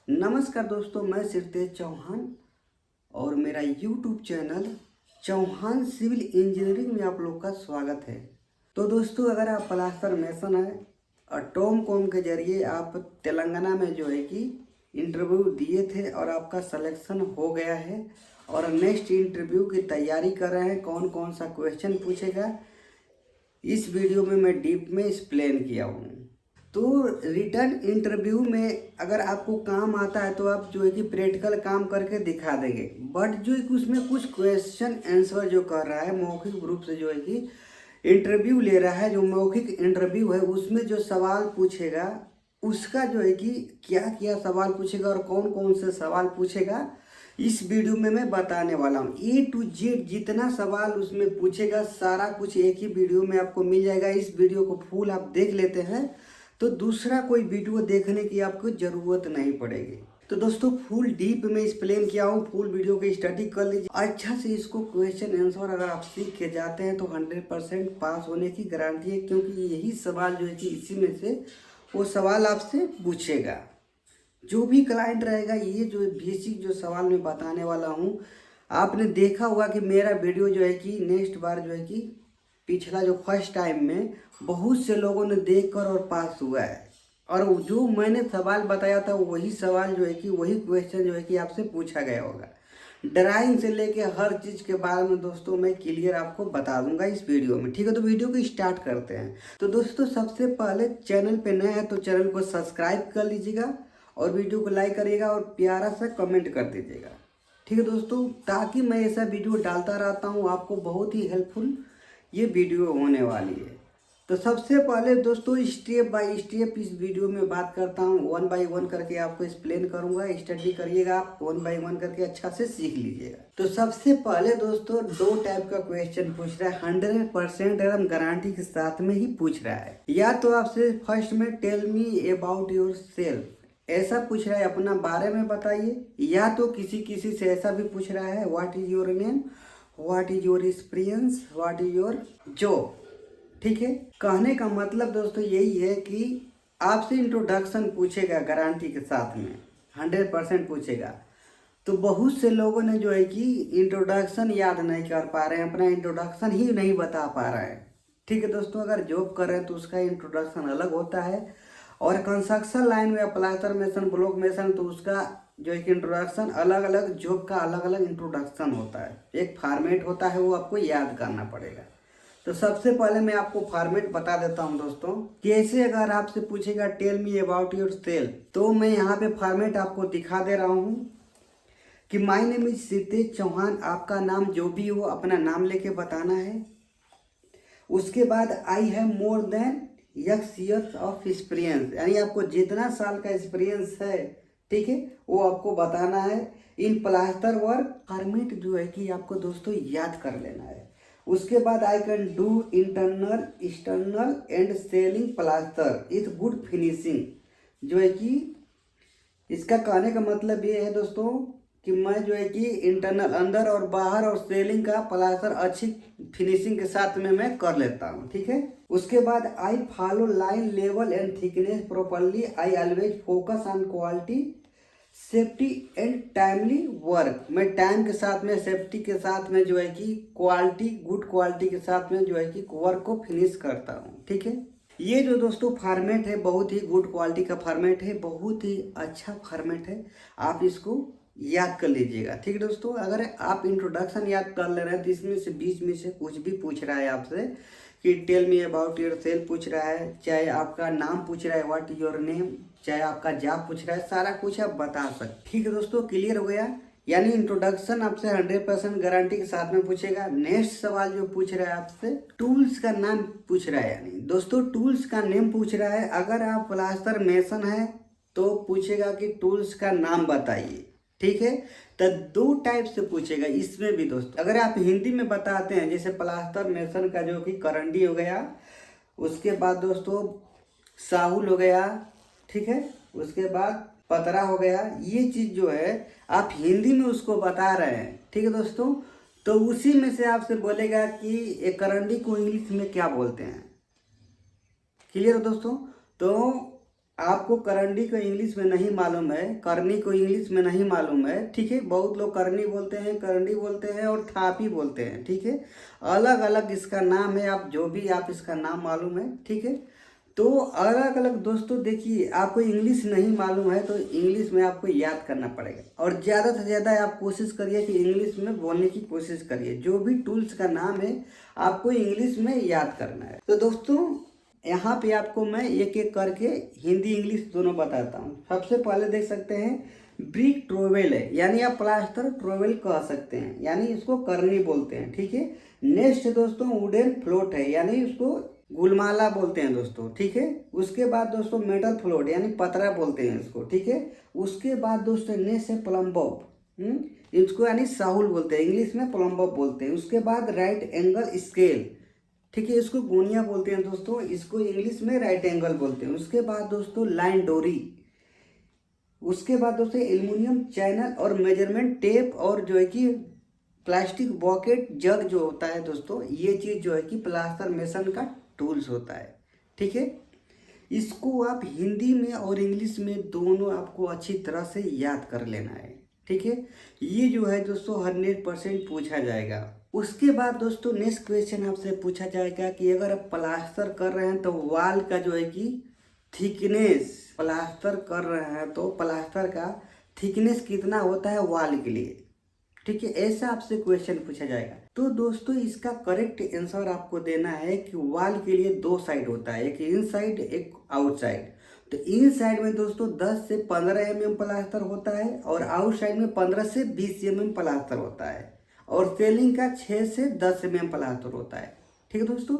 नमस्कार दोस्तों, मैं सिरतेज चौहान और मेरा YouTube channel Chauhan civil engineering में आप लोग का स्वागत है। तो दोस्तों, अगर आप प्लास्टर मेसन है और टॉम कॉम के जरिए आप तेलंगाना में जो है कि इंटरव्यू दिए थे और आपका सिलेक्शन हो गया है और नेक्स्ट इंटरव्यू की तैयारी कर रहे हैं, कौन कौन सा क्वेश्चन पूछेगा इस वीडियो में मैं डीप में एक्सप्लेन किया हूँ। तो रिटर्न इंटरव्यू में अगर आपको काम आता है तो आप जो है कि प्रैक्टिकल काम करके दिखा देंगे, बट जो है कि उसमें कुछ क्वेश्चन आंसर जो कर रहा है मौखिक रूप से जो है कि इंटरव्यू ले रहा है, जो मौखिक इंटरव्यू है उसमें जो सवाल पूछेगा उसका जो है कि क्या क्या सवाल पूछेगा और कौन कौन से सवाल पूछेगा इस वीडियो में मैं बताने वाला हूँ। A to Z जितना सवाल उसमें पूछेगा सारा कुछ एक ही वीडियो में आपको मिल जाएगा। इस वीडियो को फुल आप देख लेते हैं तो दूसरा कोई वीडियो देखने की आपको ज़रूरत नहीं पड़ेगी। तो दोस्तों, फुल डीप में एक्सप्लेन किया हूँ, फुल वीडियो की स्टडी कर लीजिए अच्छा से। इसको क्वेश्चन आंसर अगर आप सीख के जाते हैं तो 100% पास होने की गारंटी है, क्योंकि यही सवाल जो है कि इसी में से वो सवाल आपसे पूछेगा। जो भी क्लाइंट रहेगा, ये जो बेसिक जो सवाल मैं बताने वाला हूँ, आपने देखा होगा कि मेरा वीडियो जो है कि नेक्स्ट बार जो है कि पिछला जो फर्स्ट टाइम में बहुत से लोगों ने देखकर और पास हुआ है, और जो मैंने सवाल बताया था वही सवाल जो है कि वही क्वेश्चन जो है कि आपसे पूछा गया होगा। ड्राइंग से लेके हर चीज़ के बारे में दोस्तों मैं क्लियर आपको बता दूंगा इस वीडियो में। ठीक है, तो वीडियो को स्टार्ट करते हैं। तो दोस्तों, सबसे पहले चैनल पे नए हैं तो चैनल को सब्सक्राइब कर लीजिएगा और वीडियो को लाइक करिएगा और प्यारा सा कमेंट कर दीजिएगा। ठीक है दोस्तों, ताकि मैं ऐसा वीडियो डालता रहता हूँ, आपको बहुत ही हेल्पफुल ये वीडियो होने वाली है। तो सबसे पहले दोस्तों, स्टेप बाय स्टेप इस वीडियो में बात करता हूँ, 1 बाय 1 करके आपको एक्सप्लेन करूंगा। स्टडी करिएगा आप, 1 बाय 1 करके अच्छा से सीख लीजिएगा। तो सबसे पहले दोस्तों, दो टाइप का क्वेश्चन पूछ रहा है, 100% एकदम गारंटी के साथ में ही पूछ रहा है। या तो आपसे फर्स्ट में tell me about yourself ऐसा पूछ रहा है, अपना बारे में बताइए। या तो किसी किसी से ऐसा भी पूछ रहा है, what is your name, what is your experience, what is your job. ठीक है, कहने का मतलब दोस्तों यही है कि आपसे इंट्रोडक्शन पूछेगा गारंटी के साथ में, 100% पूछेगा। तो बहुत से लोगों ने जो है कि इंट्रोडक्शन याद नहीं कर पा रहे हैं, अपना इंट्रोडक्शन ही नहीं बता पा रहे हैं। ठीक है दोस्तों, अगर जॉब कर रहे हैं तो उसका इंट्रोडक्शन अलग होता है, और कंस्ट्रक्शन लाइन में प्लास्टर मेसन, ब्लॉक मेसन, तो उसका जो है कि इंट्रोडक्शन अलग अलग, जॉब का अलग अलग इंट्रोडक्शन होता है, एक फॉर्मेट होता है, वो आपको याद करना पड़ेगा। तो सबसे पहले मैं आपको फॉर्मेट बता देता हूं दोस्तों। कैसे अगर आपसे पूछेगा tell me about yourself, तो मैं यहाँ पे फॉर्मेट आपको दिखा दे रहा हूँ कि माय नेम इज सिरतेज चौहान। आपका नाम जो भी हो अपना नाम लेके बताना है। उसके बाद I have more than x years of experience, यानी आपको जितना साल का एक्सपीरियंस है, ठीक है, वो आपको बताना है। इन प्लास्टर वर्क फॉर्मेट जो है कि आपको दोस्तों याद कर लेना है। उसके बाद I can do internal, external and selling plaster इथ गुड फिनिशिंग। जो है कि इसका कहने का मतलब ये है दोस्तों कि मैं जो है कि इंटरनल, अंदर और बाहर, और सेलिंग का प्लास्टर अच्छी फिनिशिंग के साथ में मैं कर लेता हूँ। ठीक है, उसके बाद I follow line level and thickness properly, I always focus on quality, safety and timely work. मैं टाइम के साथ में, सेफ्टी के साथ में जो है कि क्वालिटी, गुड क्वालिटी के साथ में जो है कि वर्क को फिनिश करता हूँ। ठीक है, ये जो दोस्तों फॉर्मेट है बहुत ही गुड क्वालिटी का फॉर्मेट है, बहुत ही अच्छा फॉर्मेट है, आप इसको याद कर लीजिएगा। ठीक है दोस्तों, अगर आप इंट्रोडक्शन याद कर ले रहे हैं तो इसमें से बीच में से कुछ भी पूछ रहा है आपसे कि tell me about yourself पूछ रहा है, चाहे आपका नाम पूछ रहा है व्हाट इज योर नेम, चाहे आपका जॉब पूछ रहा है, सारा कुछ आप बता सकते। ठीक है दोस्तों, क्लियर हो गया। यानी इंट्रोडक्शन आपसे 100% गारंटी के साथ में पूछेगा। नेक्स्ट सवाल जो पूछ रहा है आपसे, टूल्स का नाम पूछ रहा है। यानी दोस्तों टूल्स का नेम पूछ रहा है। अगर आप प्लास्टर मेसन है तो पूछेगा कि टूल्स का नाम बताइए। ठीक है, तो दो टाइप से पूछेगा इसमें भी दोस्तों। अगर आप हिंदी में बताते हैं, जैसे प्लास्टर मेसन का जो कि करंडी हो गया, उसके बाद दोस्तों साहुल हो गया, ठीक है, उसके बाद पतरा हो गया, ये चीज़ जो है आप हिंदी में उसको बता रहे हैं। ठीक है दोस्तों, तो उसी में से आपसे बोलेगा कि एक करंडी को इंग्लिश में क्या बोलते हैं। क्लियर हो दोस्तों, तो आपको करंडी को इंग्लिश में नहीं मालूम है, करनी को इंग्लिश में नहीं मालूम है, ठीक है। बहुत लोग करनी बोलते हैं, करंडी बोलते हैं और थापी बोलते हैं, ठीक है। अलग अलग इसका नाम है, आप जो भी आप इसका नाम मालूम है, ठीक है। तो अलग अलग दोस्तों देखिए, आपको इंग्लिश नहीं मालूम है तो इंग्लिश में आपको याद करना पड़ेगा, और ज़्यादा से ज़्यादा आप कोशिश करिए कि इंग्लिश में बोलने की कोशिश करिए। जो भी टूल्स का नाम है आपको इंग्लिश में याद करना है। तो दोस्तों यहाँ पे आपको मैं एक एक करके हिंदी इंग्लिश दोनों बताता हूँ। सबसे पहले देख सकते हैं ब्रिक ट्रोवेल है, यानी आप प्लास्टर ट्रोवेल कह सकते हैं, यानी इसको करनी बोलते हैं, ठीक है। नेक्स्ट दोस्तों वुडन फ्लोट है, यानी इसको गुलमाला बोलते हैं दोस्तों, ठीक है। उसके बाद दोस्तों मेटल फ्लोट यानी पतरा बोलते हैं इसको, ठीक है। उसके बाद दोस्तों नेक्स्ट है प्लम्बॉप, इसको यानी साहुल बोलते हैं, इंग्लिश में प्लम्बॉप बोलते हैं। उसके बाद राइट एंगल स्केल, ठीक है, इसको गोनिया बोलते हैं दोस्तों, इसको इंग्लिश में राइट एंगल बोलते हैं। उसके बाद दोस्तों लाइन डोरी, उसके बाद दोस्तों एल्युमिनियम चैनल और मेजरमेंट टेप, और जो है कि प्लास्टिक बॉकेट जग जो होता है दोस्तों, ये चीज़ जो है कि प्लास्टर मेसन का टूल्स होता है, ठीक है। इसको आप हिंदी में और इंग्लिश में दोनों आपको अच्छी तरह से याद कर लेना है, ठीक है। ये जो है दोस्तों 100% पूछा जाएगा। उसके बाद दोस्तों नेक्स्ट क्वेश्चन आपसे पूछा जाएगा कि अगर आप प्लास्टर कर रहे हैं तो वाल का जो है कि थिकनेस, प्लास्टर कर रहे हैं तो प्लास्टर का थिकनेस कितना होता है वाल के लिए, ठीक है। ऐसा आपसे क्वेश्चन पूछा जाएगा। तो दोस्तों इसका करेक्ट आंसर आपको देना है कि वाल के लिए दो साइड होता है, एक इन साइड एक आउट साइड। तो इन साइड में दोस्तों 10 से 15 mm प्लास्टर होता है, और आउट साइड में 15 से 20 mm प्लास्टर होता है, और सेलिंग का 6 से 10 mm प्लास्टर होता है, ठीक है दोस्तों।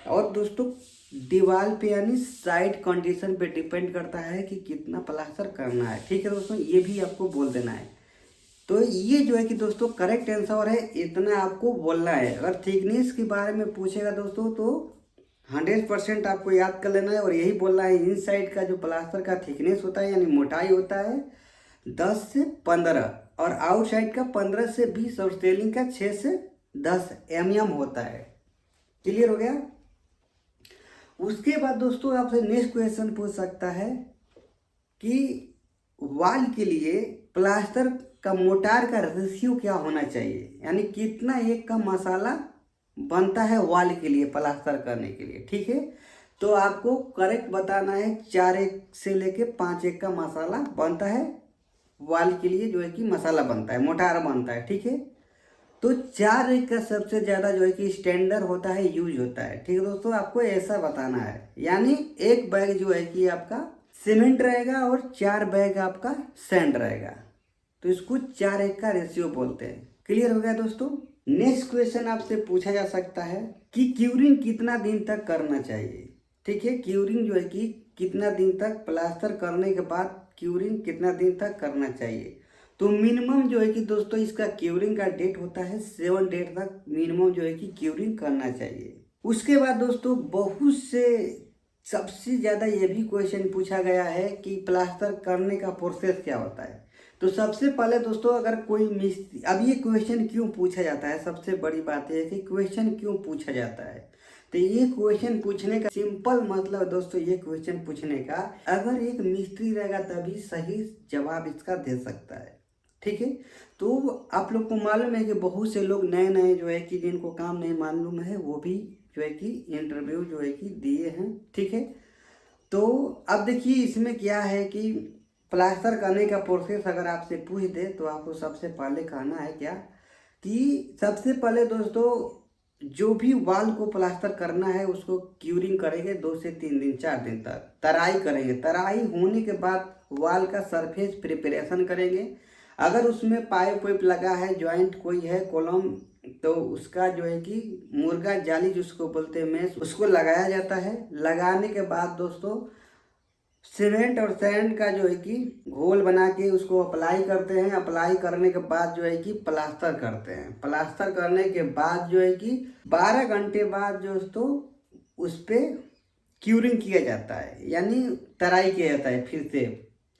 और दोस्तों दीवार पे यानी साइड कंडीशन पे डिपेंड करता है कि कितना प्लास्टर करना है, ठीक है दोस्तों, ये भी आपको बोल देना है। तो ये जो है कि दोस्तों करेक्ट आंसर है, इतना आपको बोलना है। अगर थिकनेस के बारे में पूछेगा दोस्तों तो 100% आपको याद कर लेना है, और यही बोलना है इन साइड का जो प्लास्टर का थिकनेस होता है यानी मोटाई होता है 10 से 15, और आउट साइड का 15 से 20, और सेलिंग का 6 से 10 mm होता है। क्लियर हो गया। उसके बाद दोस्तों आपसे नेक्स्ट क्वेश्चन पूछ सकता है कि वाल के लिए प्लास्टर का मोटार का रेशियो क्या होना चाहिए, यानी कितना एक का मसाला बनता है वाल के लिए प्लास्टर करने के लिए, ठीक है। तो आपको करेक्ट बताना है 4:1 से लेके 5:1 का मसाला बनता है वाल के लिए, जो है कि मसाला बनता है, मोटार बनता है, ठीक है। तो 4:1 का सबसे ज़्यादा जो है कि स्टैंडर्ड होता है, यूज होता है, ठीक है दोस्तों। आपको ऐसा बताना है, यानी एक बैग जो है कि आपका सीमेंट रहेगा और 4 बैग आपका सैंड रहेगा, तो इसको 4:1 का रेशियो बोलते हैं। क्लियर हो गया दोस्तों। नेक्स्ट क्वेश्चन आपसे पूछा जा सकता है कि क्यूरिंग कितना दिन तक करना चाहिए, ठीक है। क्यूरिंग जो है कि कितना दिन तक प्लास्टर करने के बाद क्यूरिंग कितना दिन तक करना चाहिए। तो मिनिमम जो है कि दोस्तों इसका क्यूरिंग का डेट होता है 7 डेट तक मिनिमम जो है कि क्यूरिंग करना चाहिए। उसके बाद दोस्तों बहुत से सबसे ज़्यादा ये भी क्वेश्चन पूछा गया है कि प्लास्टर करने का प्रोसेस क्या होता है। तो सबसे पहले दोस्तों अगर कोई मिस्त्री, अब ये क्वेश्चन क्यों पूछा जाता है, सबसे बड़ी बात यह है कि क्वेश्चन क्यों पूछा जाता है। तो ये क्वेश्चन पूछने का सिंपल मतलब दोस्तों, ये क्वेश्चन पूछने का अगर एक मिस्त्री रहेगा तभी सही जवाब इसका दे सकता है, ठीक है। तो आप लोग को मालूम है कि बहुत से लोग नए नए जो है कि जिनको काम नहीं मालूम है वो भी जो है कि इंटरव्यू जो है कि दिए हैं, ठीक है। तो अब देखिए इसमें क्या है कि प्लास्टर करने का प्रोसेस अगर आपसे पूछ दे तो आपको सबसे पहले कहना है क्या कि सबसे पहले दोस्तों जो भी वाल को प्लास्टर करना है उसको क्यूरिंग करेंगे 2 से 3 दिन 4 दिन तक, तराई करेंगे। तराई होने के बाद वाल का सरफेस प्रिपरेशन करेंगे। अगर उसमें पाइप वाइप लगा है, जॉइंट कोई है, कॉलम, तो उसका जो है कि मुर्गा जाली जिसको बोलते हैं मेस, उसको लगाया जाता है। लगाने के बाद दोस्तों सीमेंट और सैंड का जो है कि घोल बना के उसको अप्लाई करते हैं। अप्लाई करने के बाद जो है कि प्लास्टर करते हैं। प्लास्टर करने के बाद जो है कि 12 घंटे बाद दोस्तों उस पर क्यूरिंग किया जाता है, यानी तराई किया जाता है फिर से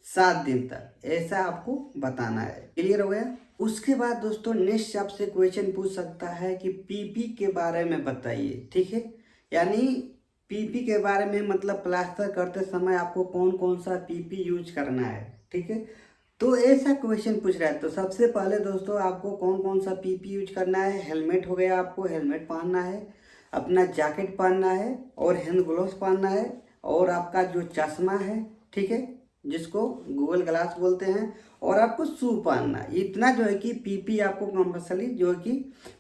7 दिन तक। ऐसा आपको बताना है। क्लियर हो गया। उसके बाद दोस्तों नेक्स्ट आपसे क्वेश्चन पूछ सकता है कि पीपी के बारे में बताइए, ठीक है। यानी पीपी के बारे में, मतलब प्लास्टर करते समय आपको कौन कौन सा पीपी यूज करना है, ठीक है। तो ऐसा क्वेश्चन पूछ रहा है। तो सबसे पहले दोस्तों आपको कौन कौन सा पीपी यूज करना है। हेलमेट हो गया, आपको हेलमेट पहनना है, अपना जैकेट पहनना है और हैंड ग्लोव्स पहनना है, और आपका जो चश्मा है, ठीक है, जिसको गूगल ग्लास बोलते हैं, और आपको शू पहनना है। इतना जो है कि पीपी आपको कंपल्सरी जो है कि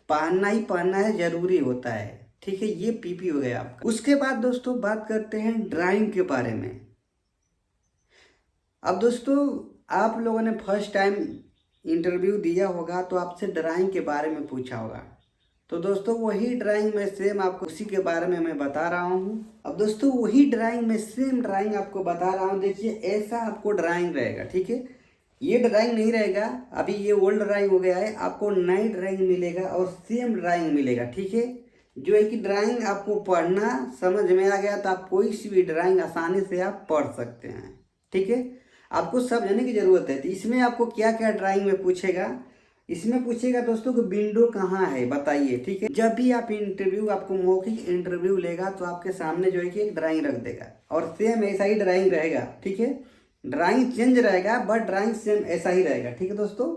पहनना ही पहनना है, जरूरी होता है, ठीक है। ये पीपी हो गया आपका। उसके बाद दोस्तों बात करते हैं ड्राइंग के बारे में। अब दोस्तों आप लोगों ने फर्स्ट टाइम इंटरव्यू दिया होगा तो आपसे ड्राइंग के बारे में पूछा होगा। तो दोस्तों वही ड्राइंग में सेम आपको उसी के बारे में मैं बता रहा हूँ। अब दोस्तों वही ड्राइंग में सेम ड्राइंग आपको बता रहा हूँ। देखिए ऐसा आपको ड्राइंग रहेगा, ठीक है। ये ड्राइंग नहीं रहेगा, अभी ये ओल्ड ड्राइंग हो गया है, आपको नई ड्राइंग मिलेगा और सेम ड्राइंग मिलेगा, ठीक है। जो है कि ड्राइंग आपको पढ़ना समझ में आ गया तो आप कोई सी भी ड्राइंग आसानी से आप पढ़ सकते हैं, ठीक है। आपको समझने की ज़रूरत है। तो इसमें आपको क्या क्या ड्राइंग में पूछेगा, इसमें पूछेगा दोस्तों कि विंडो कहाँ है बताइए, ठीक है। जब भी आप इंटरव्यू, आपको मौखिक इंटरव्यू लेगा तो आपके सामने जो है कि एक ड्राइंग रख देगा और सेम ऐसा ही ड्राइंग रहेगा, ठीक है। ड्राइंग चेंज रहेगा बट ड्राइंग सेम ऐसा ही रहेगा, ठीक है दोस्तों।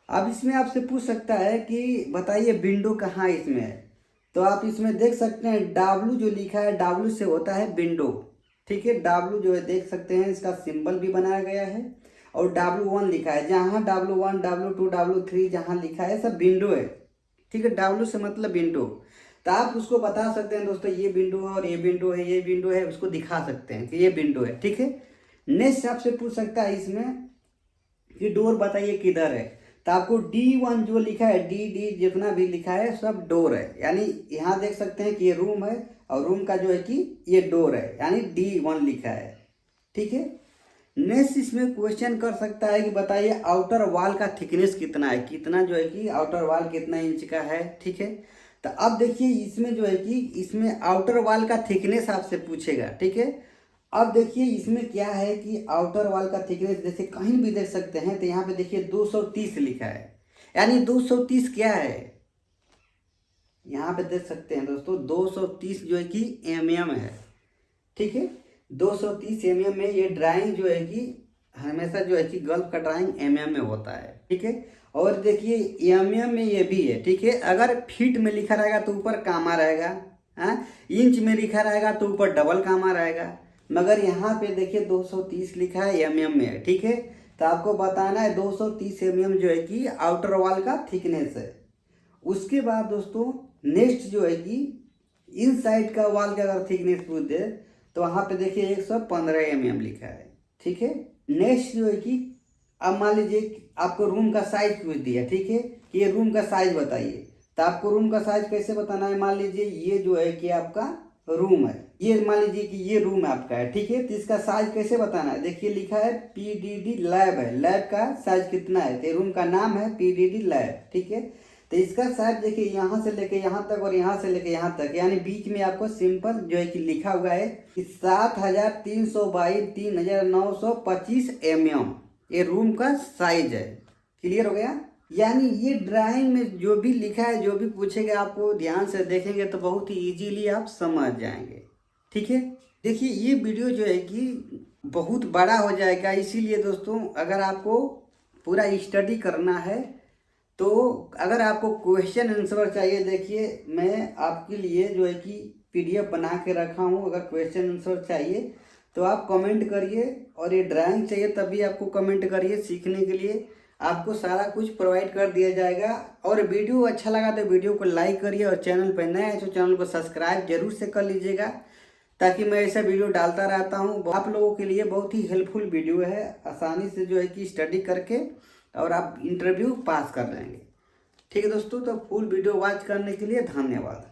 अब इसमें आपसे पूछ सकता है कि बताइए विंडो कहाँ इसमें है। तो आप इसमें देख सकते हैं W जो लिखा है, W से होता है विंडो, ठीक है। W जो है देख सकते हैं, इसका सिंबल भी बनाया गया है, और W1 लिखा है। जहाँ W1, W2, W3 जहाँ लिखा है सब विंडो है, ठीक है। W से मतलब विंडो। तो आप उसको बता सकते हैं दोस्तों ये विंडो है और ये विंडो है, ये विंडो है, उसको दिखा सकते हैं कि ये विंडो है, ठीक है। नेक्स्ट आपसे पूछ सकता है इसमें कि डोर बताइए किधर है। तो आपको D1 जो लिखा है, डी जितना भी लिखा है सब डोर है, यानी यहाँ देख सकते हैं कि ये रूम है और रूम का जो है कि ये डोर है, यानी D1 लिखा है, ठीक है। नेक्स्ट इसमें क्वेश्चन कर सकता है कि बताइए आउटर वॉल का थिकनेस कितना है, कितना जो है कि आउटर वॉल कितना इंच का है, ठीक है। तो अब देखिए इसमें जो है कि इसमें आउटर वॉल का थिकनेस आपसे पूछेगा, ठीक है। अब देखिए इसमें क्या है कि आउटर वॉल का थिकनेस जैसे कहीं भी देख सकते हैं, तो यहाँ पे देखिए 230 लिखा है, यानी 230 क्या है, यहाँ पे देख सकते हैं दोस्तों 230 जो है कि mm है, ठीक है। 230 mm में ये ड्राइंग जो है कि हमेशा जो है कि गल्फ का ड्राइंग mm में होता है, ठीक है। और देखिए mm में ये भी है, ठीक है। अगर फीट में लिखा रहेगा तो ऊपर कामा रहेगा, हाँ। इंच में लिखा रहेगा तो ऊपर डबल कामा रहेगा, मगर यहाँ पे देखिए 230 लिखा है mm में है, ठीक है। तो आपको बताना है 230 mm जो है कि आउटर वॉल का थिकनेस है। उसके बाद दोस्तों नेक्स्ट जो है कि इन साइड का वॉल का अगर थिकनेस पूछ दे तो वहाँ पे देखिए 115 mm लिखा है, ठीक है। नेक्स्ट जो है कि अब मान लीजिए आपको रूम का साइज पूछ दिया, ठीक है, कि ये रूम का साइज बताइए। तो आपको रूम का साइज कैसे बताना है, मान लीजिए ये जो है कि आपका रूम है, ये मान लीजिए कि ये रूम आपका है, ठीक है। तो इसका साइज कैसे बताना है, देखिए लिखा है PDD लैब है, लैब का साइज कितना है, तो रूम का नाम है PDD लैब, ठीक है। तो इसका साइज देखिए यहाँ से लेके यहाँ तक और यहाँ से लेके यहाँ तक, यानी बीच में आपको सिंपल जो है कि लिखा हुआ है कि 7300 बाई 3925 mm ये रूम का साइज है। क्लियर हो गया। यानी ये ड्राइंग में जो भी लिखा है, जो भी पूछेगा, आपको ध्यान से देखेंगे तो बहुत ही इजीली आप समझ जाएंगे, ठीक है। देखिए ये वीडियो जो है कि बहुत बड़ा हो जाएगा, इसीलिए दोस्तों अगर आपको पूरा स्टडी करना है तो अगर आपको क्वेश्चन आंसर चाहिए, देखिए मैं आपके लिए जो है कि PDF बना के रखा हूँ। अगर क्वेश्चन आंसर चाहिए तो आप कमेंट करिए, और ये ड्राइंग चाहिए तब भी आपको कमेंट करिए। सीखने के लिए आपको सारा कुछ प्रोवाइड कर दिया जाएगा। और वीडियो अच्छा लगा तो वीडियो को लाइक करिए, और चैनल पर नए हैं तो चैनल को सब्सक्राइब जरूर से कर लीजिएगा, ताकि मैं ऐसा वीडियो डालता रहता हूँ। आप लोगों के लिए बहुत ही हेल्पफुल वीडियो है, आसानी से जो है कि स्टडी करके और आप इंटरव्यू पास कर लेंगे, ठीक है दोस्तों। तो फुल वीडियो वॉच करने के लिए धन्यवाद।